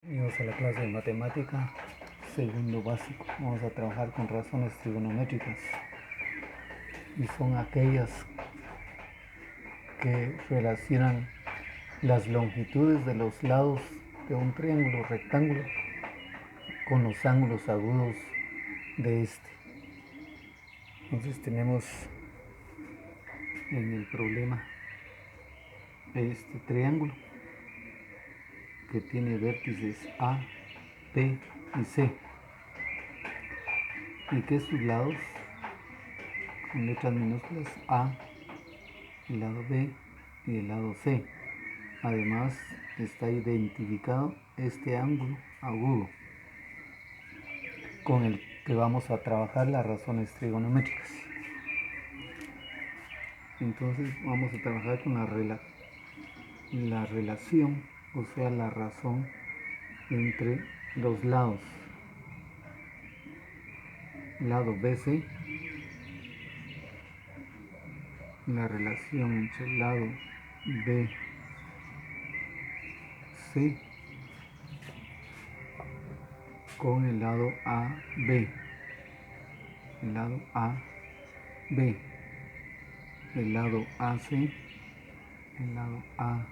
Bienvenidos a la clase de matemática, segundo básico. Vamos a trabajar con razones trigonométricas y son aquellas que relacionan las longitudes de los lados de un triángulo rectángulo con los ángulos agudos de este. Entonces tenemos en el problema este triángulo que tiene vértices A, B y C, y que sus lados con letras minúsculas A, el lado B y el lado C. Además está identificado este ángulo agudo con el que vamos a trabajar las razones trigonométricas. Entonces vamos a trabajar con la relación, o sea, la razón entre los lados. Lado BC, la relación entre el lado BC con el lado AB, el lado AB, el lado AC, el lado AC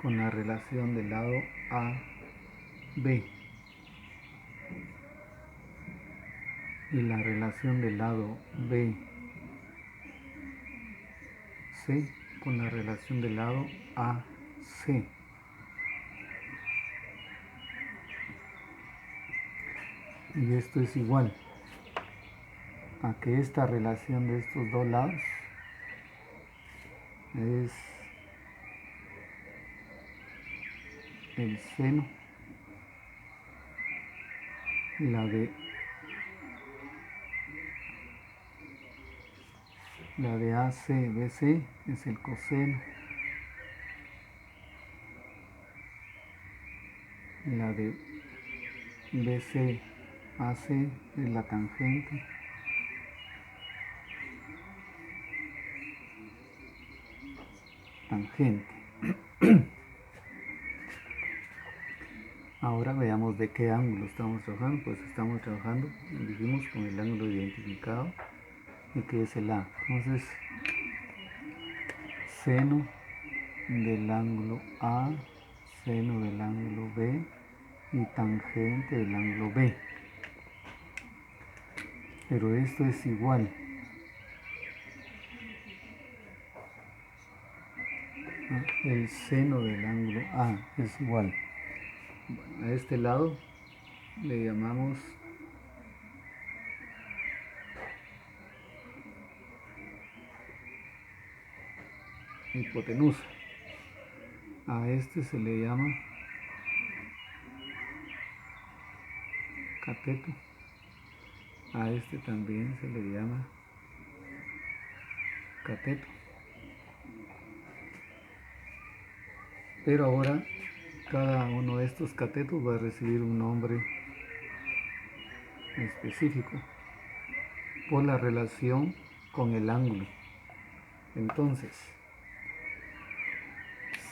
con la relación del lado AB y la relación del lado BC con la relación del lado AC. Y esto es igual a que esta relación de estos dos lados es el seno, la de AC-BC es el coseno, la de BC-AC es la tangente, Ahora veamos de qué ángulo estamos trabajando. Pues estamos trabajando, dijimos, con el ángulo identificado, y que es el A. Entonces, seno del ángulo A, seno del ángulo B y tangente del ángulo B. Pero esto es igual a el seno del ángulo A es igual. Bueno, a este lado le llamamos hipotenusa. A este se le llama cateto. A este también se le llama cateto. Pero ahora cada uno de estos catetos va a recibir un nombre específico por la relación con el ángulo. Entonces,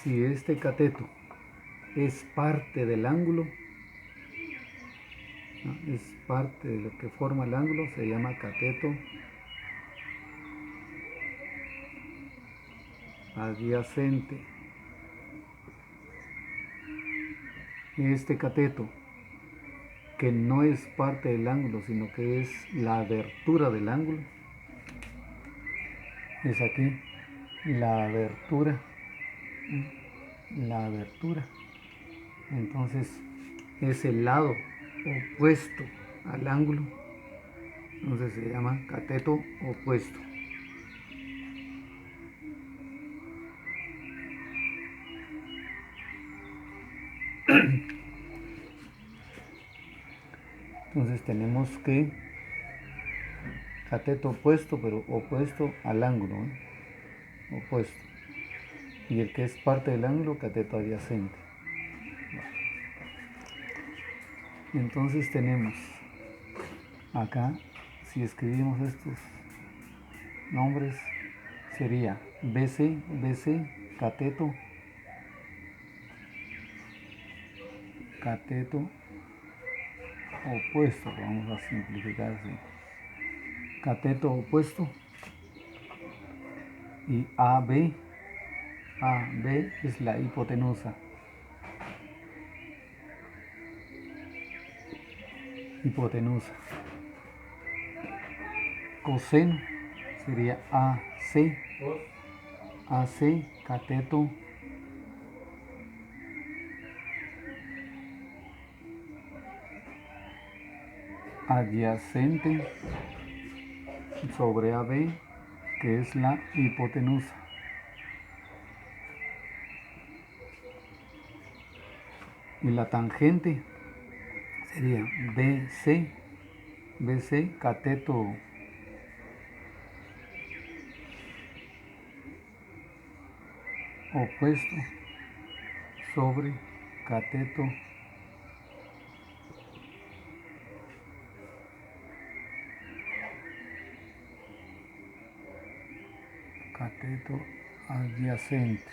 si este cateto es parte del ángulo, ¿no?, es parte de lo que forma el ángulo, se llama cateto adyacente. Este cateto que no es parte del ángulo, sino que es la abertura del ángulo, es aquí la abertura, entonces es el lado opuesto al ángulo, entonces se llama cateto opuesto. Entonces tenemos que cateto opuesto, pero opuesto al ángulo, opuesto. Y el que es parte del ángulo, cateto adyacente. Entonces tenemos acá, si escribimos estos nombres, sería BC, cateto cateto opuesto, vamos a simplificar así, cateto opuesto, y AB es la hipotenusa. Coseno sería AC, cateto adyacente sobre AB, que es la hipotenusa. Y la tangente sería BC, cateto opuesto sobre cateto adyacente.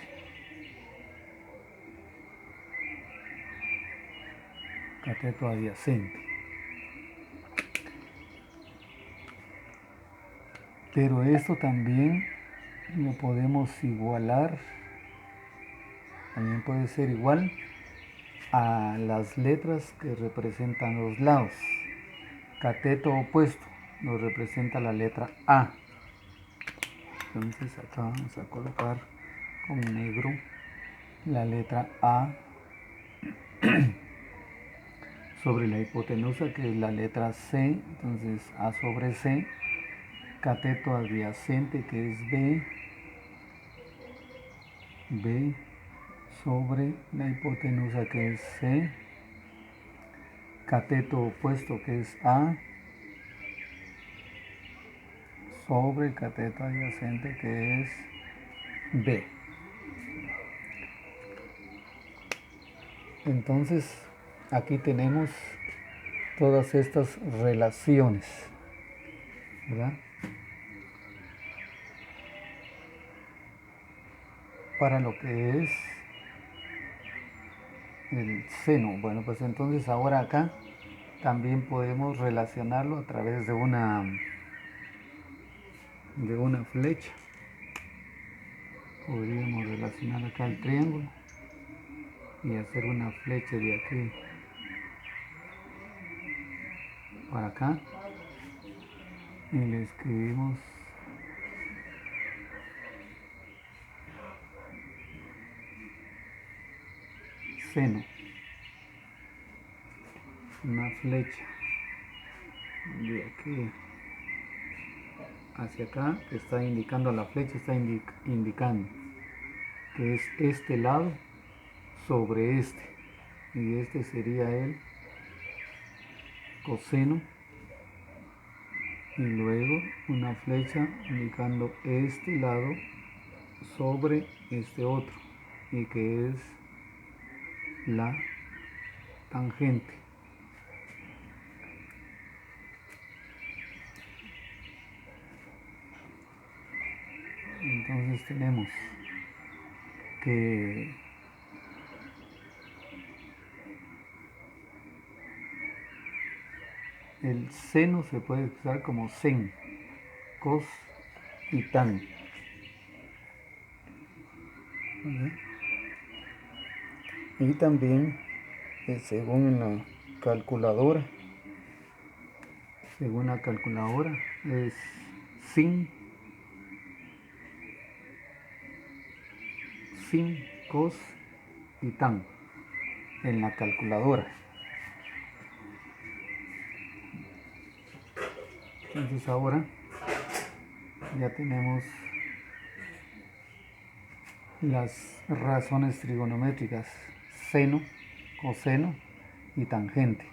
Cateto adyacente. Pero esto también lo podemos igualar, también puede ser igual a las letras que representan los lados. Cateto opuesto nos representa la letra A. Entonces acá vamos a colocar con negro la letra A sobre la hipotenusa, que es la letra C. Entonces A sobre C, cateto adyacente, que es B sobre la hipotenusa, que es C, cateto opuesto, que es A, sobre el cateto adyacente, que es B. Entonces aquí tenemos todas estas relaciones, ¿verdad? Para lo que es el seno. Bueno, pues entonces ahora acá también podemos relacionarlo a través de una flecha. Podríamos relacionar acá el triángulo y hacer una flecha de aquí para acá, y le escribimos seno, una flecha de aquí hacia acá, que está indicando, la flecha está indicando que es este lado sobre este, y este sería el coseno, y luego una flecha indicando este lado sobre este otro, y que es la tangente. Entonces tenemos que el seno se puede expresar como sen, cos y tan. Y también, según la calculadora, es sin, cos y tan en la calculadora. Entonces ahora ya tenemos las razones trigonométricas: seno, coseno y tangente.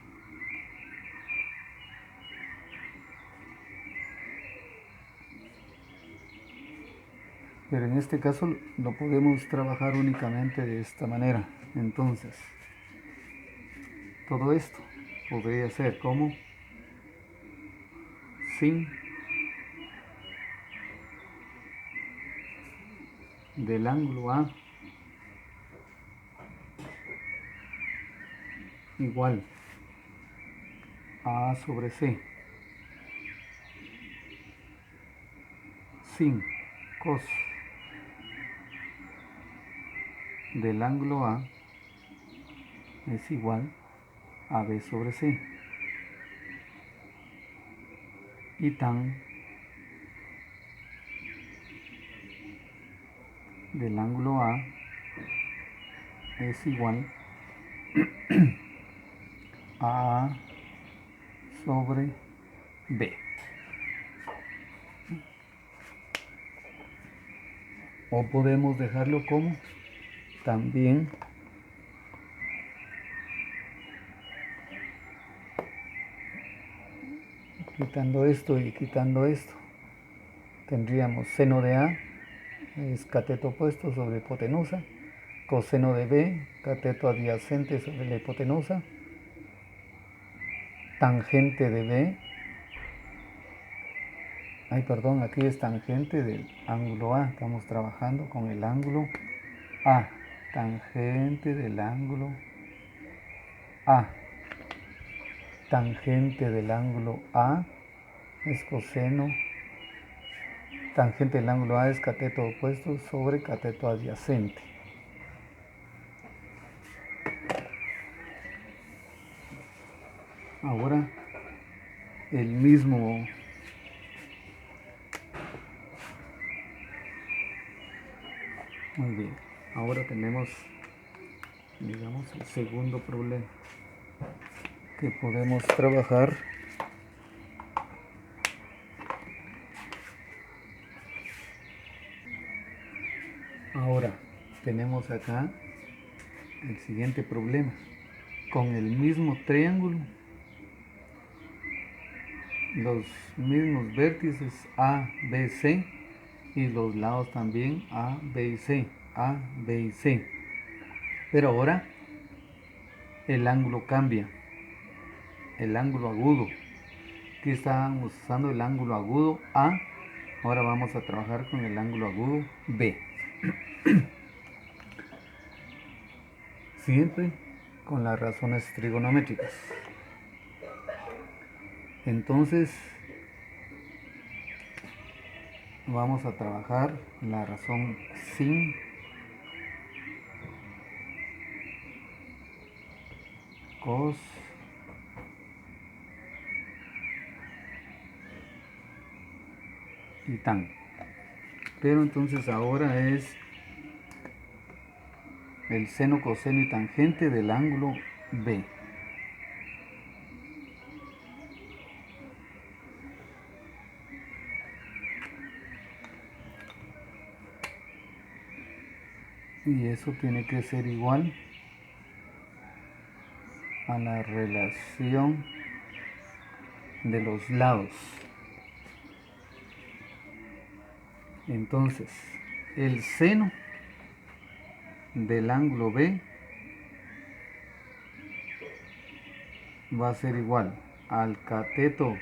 Pero en este caso lo podemos trabajar únicamente de esta manera. Entonces, todo esto podría ser como sin del ángulo A igual a sobre c sin cos del ángulo A es igual a B sobre C y tan del ángulo A es igual a sobre B. O podemos dejarlo como también quitando esto y quitando esto. Tendríamos seno de A es cateto opuesto sobre hipotenusa, coseno de B, cateto adyacente sobre la hipotenusa, tangente de B, aquí es tangente del ángulo A, estamos trabajando con el ángulo A, tangente del ángulo A, tangente del ángulo A es coseno, tangente del ángulo A es cateto opuesto sobre cateto adyacente. Ahora el mismo muy bien, ahora tenemos, digamos, el segundo problema que podemos trabajar. Ahora tenemos acá el siguiente problema con el mismo triángulo, los mismos vértices A, B, C y los lados también A, B y C, A, B y C. Pero ahora el ángulo cambia, el ángulo agudo. Aquí estábamos usando el ángulo agudo A, ahora vamos a trabajar con el ángulo agudo B. Siempre con las razones trigonométricas. Entonces vamos a trabajar la razón sin, cos, y tan. Pero entonces ahora es el seno, coseno y tangente del ángulo B. Y eso tiene que ser igual a la relación de los lados. Entonces, el seno del ángulo B va a ser igual al cateto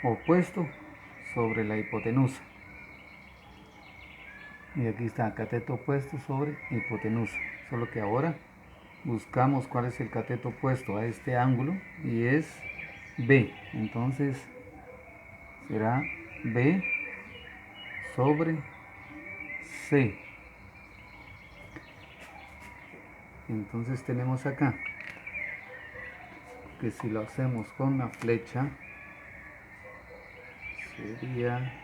opuesto sobre la hipotenusa. Y aquí está cateto opuesto sobre hipotenusa. Solo que ahora buscamos cuál es el cateto opuesto a este ángulo y es B. Entonces será B sobre C. Entonces tenemos acá que si lo hacemos con la flecha sería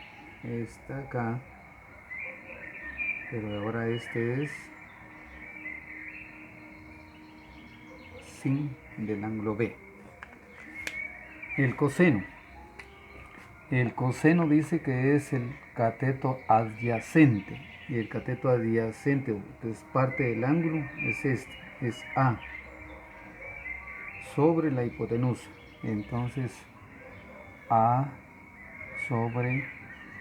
esta acá, pero ahora este es sin del ángulo B. El coseno dice que es el cateto adyacente, y el cateto adyacente, que es parte del ángulo, es este, es A sobre la hipotenusa. Entonces A sobre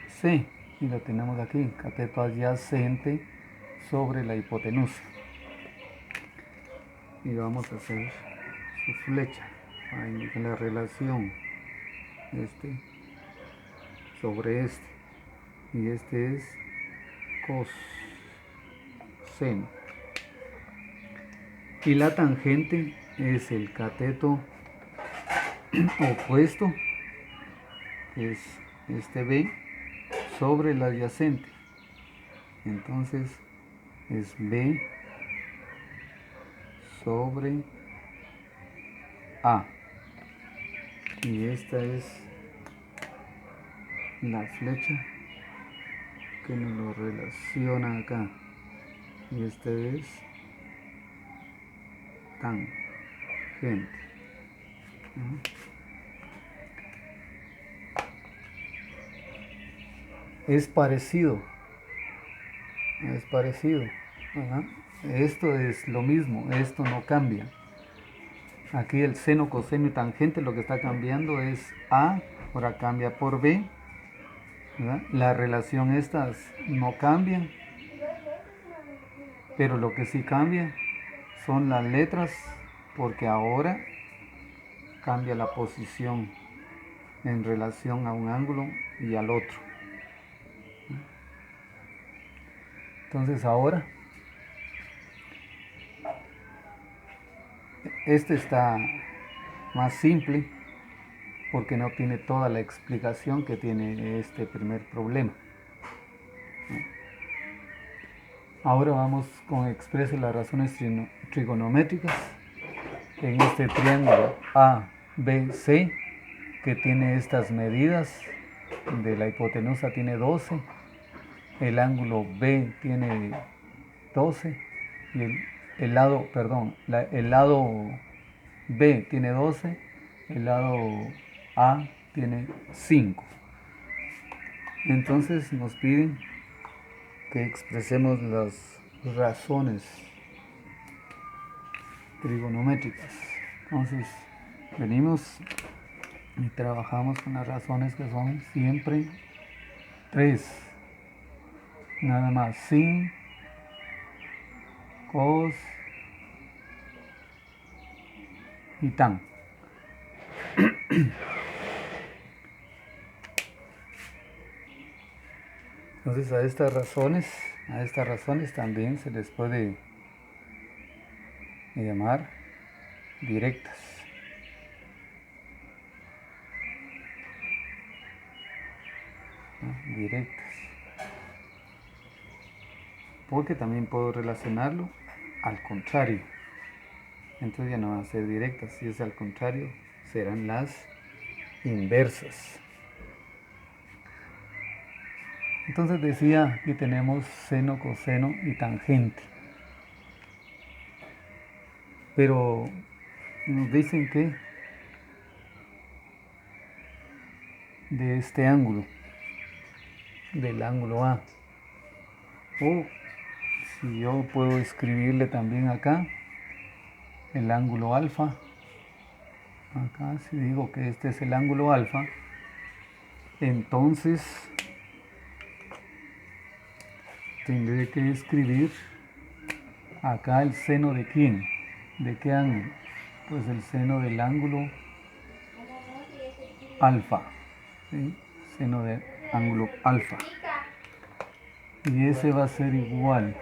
C, y lo tenemos aquí, cateto adyacente sobre la hipotenusa. Y vamos a hacer su flecha para indicar la relación este sobre este, y este es coseno. Y la tangente es el cateto opuesto, que es este B, sobre el adyacente. Entonces es B sobre A. Y esta es la flecha que nos lo relaciona acá. Y este es tangente. Es parecido. Es parecido. Esto es lo mismo. Esto no cambia. Aquí el seno, coseno y tangente lo que está cambiando es A. Ahora cambia por B. ¿Verdad? La relación estas no cambian. Pero lo que sí cambia son las letras, porque ahora cambia la posición en relación a un ángulo y al otro. Entonces ahora este está más simple porque no tiene toda la explicación que tiene este primer problema. Ahora vamos con exprese las razones trigonométricas en este triángulo ABC, que tiene estas medidas. De la hipotenusa tiene 12, el ángulo B tiene 12 y el lado B tiene 12, el lado A tiene 5. Entonces nos piden que expresemos las razones trigonométricas. Entonces venimos y trabajamos con las razones que son siempre 3. Nada más, sin, cos y tan. Entonces a estas razones también se les puede llamar directas. Directas. Porque también puedo relacionarlo al contrario. Entonces ya no van a ser directas. Si es al contrario, serán las inversas. Entonces decía que tenemos seno, coseno y tangente. Pero nos dicen que de este ángulo, del ángulo A, o si yo puedo escribirle también acá el ángulo alfa, acá si digo que este es el ángulo alfa, entonces tendré que escribir acá el seno de quién, de qué ángulo, pues el seno del ángulo alfa, ¿sí? Seno del ángulo alfa, y ese va a ser igual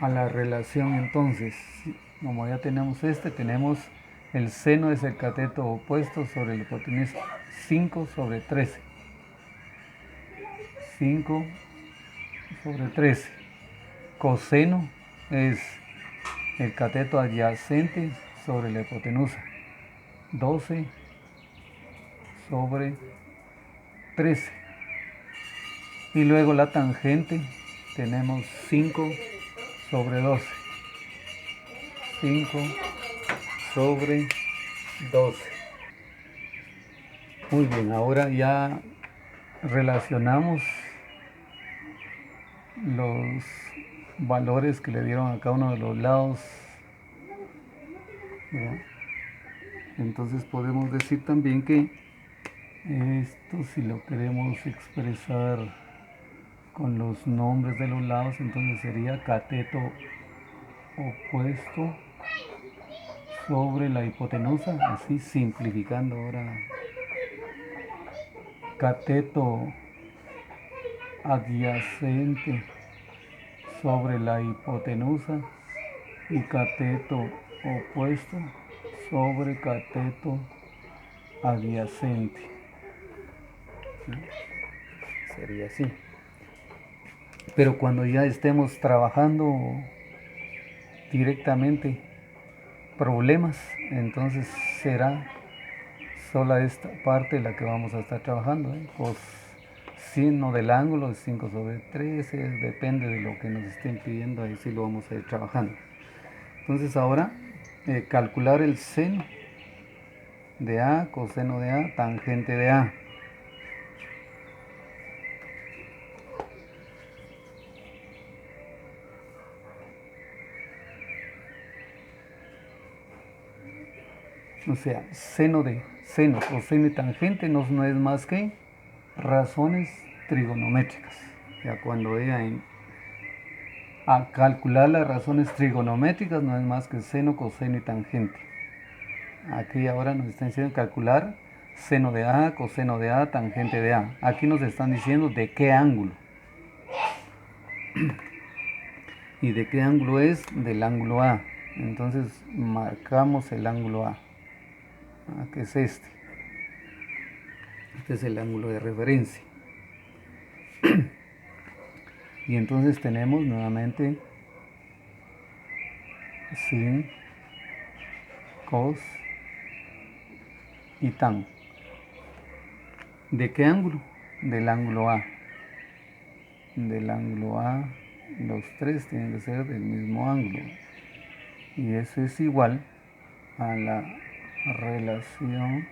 a la relación. Entonces, como ya tenemos tenemos el seno es el cateto opuesto sobre la hipotenusa, 5 sobre 13. 5 sobre 13. Coseno es el cateto adyacente sobre la hipotenusa, 12 sobre 13. Y luego la tangente tenemos 5 sobre 12. 5 sobre 12. Muy bien, ahora ya relacionamos los valores que le dieron a cada uno de los lados. ¿Verdad? Entonces podemos decir también que esto, si lo queremos expresar con los nombres de los lados, entonces sería cateto opuesto sobre la hipotenusa, así simplificando ahora. Cateto adyacente sobre la hipotenusa y cateto opuesto sobre cateto adyacente. Sería así. Pero cuando ya estemos trabajando directamente problemas, entonces será sola esta parte la que vamos a estar trabajando, Coseno del ángulo es 5/13, depende de lo que nos estén pidiendo, ahí sí lo vamos a ir trabajando. Entonces ahora calcular el seno de A, coseno de A, tangente de A. O sea, seno, coseno y tangente no es más que razones trigonométricas. Ya cuando digan a calcular las razones trigonométricas no es más que seno, coseno y tangente. Aquí ahora nos están diciendo calcular seno de A, coseno de A, tangente de A. Aquí nos están diciendo de qué ángulo. ¿Y de qué ángulo es? Del ángulo A. Entonces marcamos el ángulo A, que es este. Este es el ángulo de referencia. Y entonces tenemos nuevamente sin, cos y tan. ¿De qué ángulo? Del ángulo A. Del ángulo A, los tres tienen que ser del mismo ángulo. Y eso es igual a la relación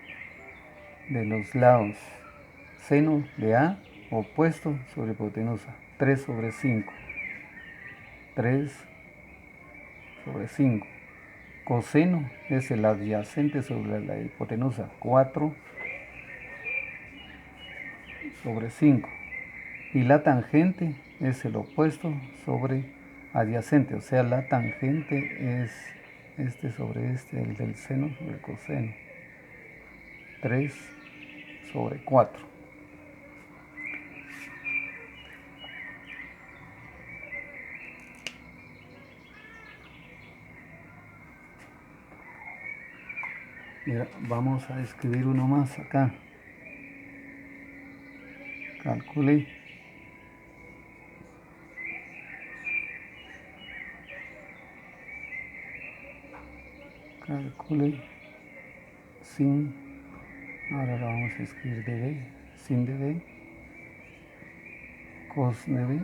de los lados. Seno de A opuesto sobre hipotenusa. 3/5. 3/5. Coseno es el adyacente sobre la hipotenusa. 4/5. Y la tangente es el opuesto sobre adyacente. O sea, la tangente es este sobre este, el del seno sobre el coseno. 3/4. Mira, vamos a escribir uno más acá. Calcule. Calcule sin. Ahora lo vamos a escribir de B. Sin de B. Cos de B.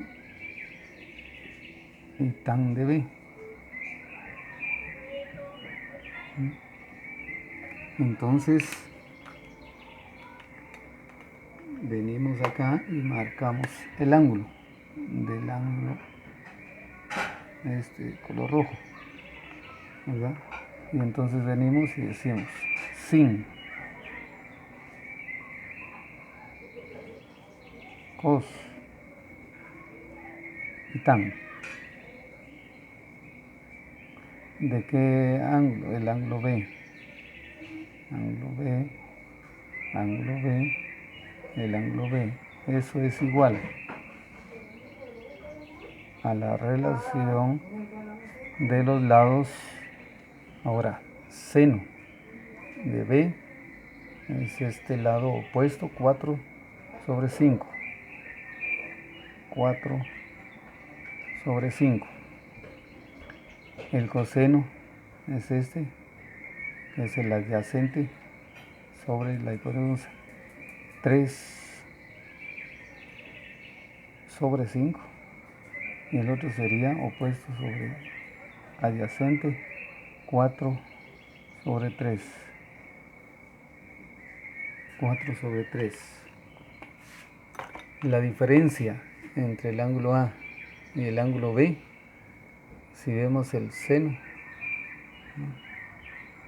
Y tan de B. Entonces venimos acá y marcamos el ángulo del ángulo este color rojo, ¿verdad? Y entonces venimos y decimos sin, cos y tan. ¿De qué ángulo? El ángulo B. Ángulo B, ángulo B, el ángulo B. Eso es igual a la relación de los lados. Ahora, seno de B es este lado opuesto, 4/5. 4/5. El coseno es este, que es el adyacente sobre la hipotenusa. 3/5. Y el otro sería opuesto sobre adyacente, 4/3. 4/3. La diferencia entre el ángulo A y el ángulo B, si vemos el seno,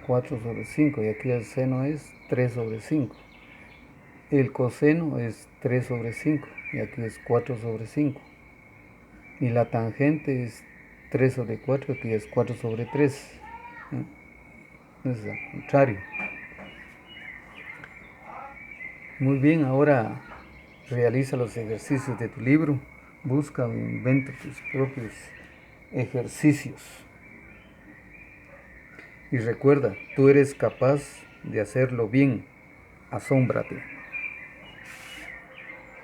4/5, y aquí el seno es 3/5. El coseno es 3/5 y aquí es 4/5. Y la tangente es 3/4 y aquí es 4/3. Es al contrario. Muy bien, ahora Realiza los ejercicios de tu libro. Busca o inventa tus propios ejercicios. Y recuerda, tú eres capaz de hacerlo bien. Asómbrate.